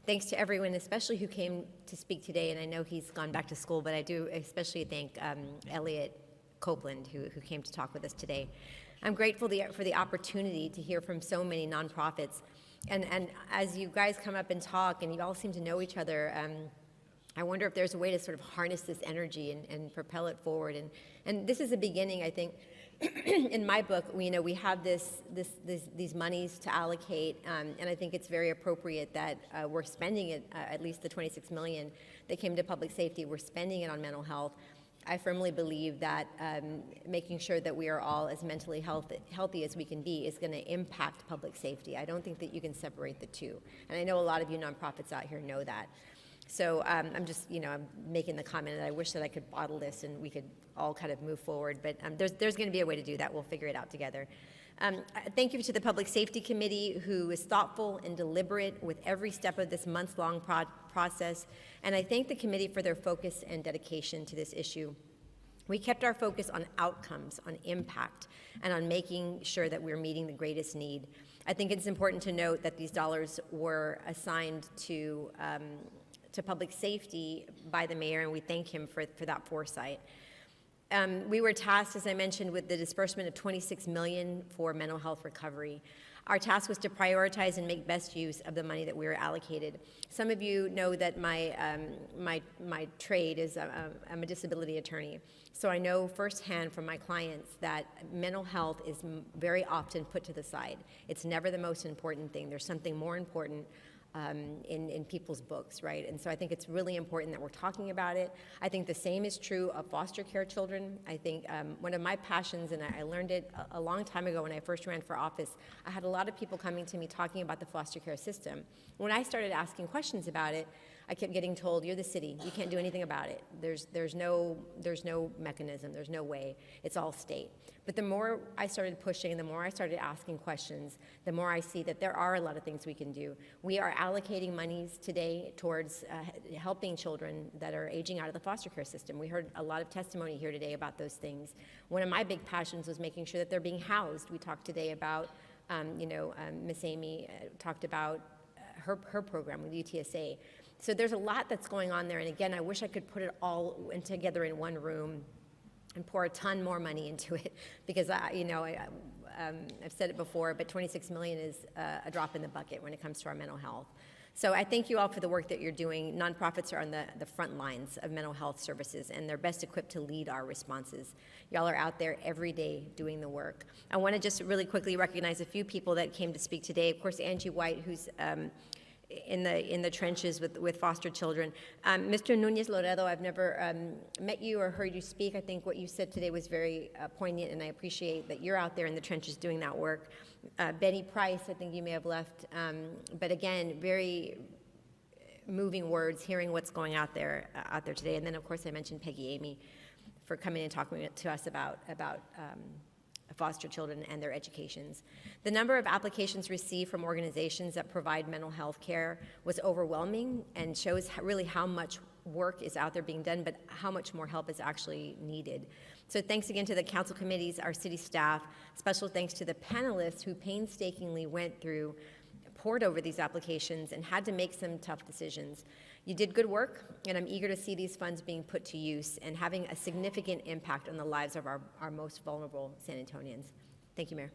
thanks to everyone, especially who came to speak today. And I know he's gone back to school, but I do especially thank Elliot Copeland, who came to talk with us today. I'm grateful for the opportunity to hear from so many nonprofits. And as you guys come up and talk, and you all seem to know each other, I wonder if there's a way to sort of harness this energy and propel it forward. And this is a beginning, I think. In my book, we have these monies to allocate, and I think it's very appropriate that we're spending it, at least the $26 million that came to public safety, we're spending it on mental health. I firmly believe that making sure that we are all as mentally healthy as we can be is going to impact public safety. I don't think that you can separate the two, and I know a lot of you nonprofits out here know that. So I'm just, I'm making the comment that I wish that I could bottle this and we could all kind of move forward, but there's going to be a way to do that. We'll figure it out together. Thank you to the Public Safety Committee, who is thoughtful and deliberate with every step of this months-long process, and I thank the committee for their focus and dedication to this issue. We kept our focus on outcomes, on impact, and on making sure that we're meeting the greatest need. I think it's important to note that these dollars were assigned to public safety by the mayor, and we thank him for that foresight. We were tasked, as I mentioned, with the disbursement of $26 million for mental health recovery. Our task was to prioritize and make best use of the money that we were allocated. Some of you know that my trade is I'm a disability attorney, so I know firsthand from my clients that mental health is very often put to the side. It's never the most important thing. There's something more important in people's books, right? And so I think it's really important that we're talking about it. I think the same is true of foster care children. I think one of my passions, and I learned it a long time ago when I first ran for office, I had a lot of people coming to me talking about the foster care system. When I started asking questions about it, I kept getting told, you're the city, you can't do anything about it. There's no mechanism, there's no way, it's all state. But the more I started pushing, the more I started asking questions, the more I see that there are a lot of things we can do. We are allocating monies today towards helping children that are aging out of the foster care system. We heard a lot of testimony here today about those things. One of my big passions was making sure that they're being housed. We talked today about, Miss Amy talked about her program with UTSA. So there's a lot that's going on there, and again, I wish I could put it all together in one room and pour a ton more money into it, because I've said it before, but $26 million is a drop in the bucket when it comes to our mental health. So I thank you all for the work that you're doing. Nonprofits are on the front lines of mental health services, and they're best equipped to lead our responses. Y'all are out there every day doing the work. I want to just really quickly recognize a few people that came to speak today. Of course, Angie White, who's in the trenches with foster children. Mr. Nunez Loredo, I've never met you or heard you speak. I think what you said today was very poignant, and I appreciate that you're out there in the trenches doing that work. Betty Price, I think you may have left, but again, very moving words, hearing what's going out there today. And then, of course, I mentioned Peggy Amy for coming and talking to us about foster children and their educations. The number of applications received from organizations that provide mental health care was overwhelming and shows really how much work is out there being done, but how much more help is actually needed. So thanks again to the council committees, our city staff. Special thanks to the panelists who painstakingly went through, pored over these applications, and had to make some tough decisions. You did good work, and I'm eager to see these funds being put to use and having a significant impact on the lives of our most vulnerable San Antonians. Thank you, Mayor.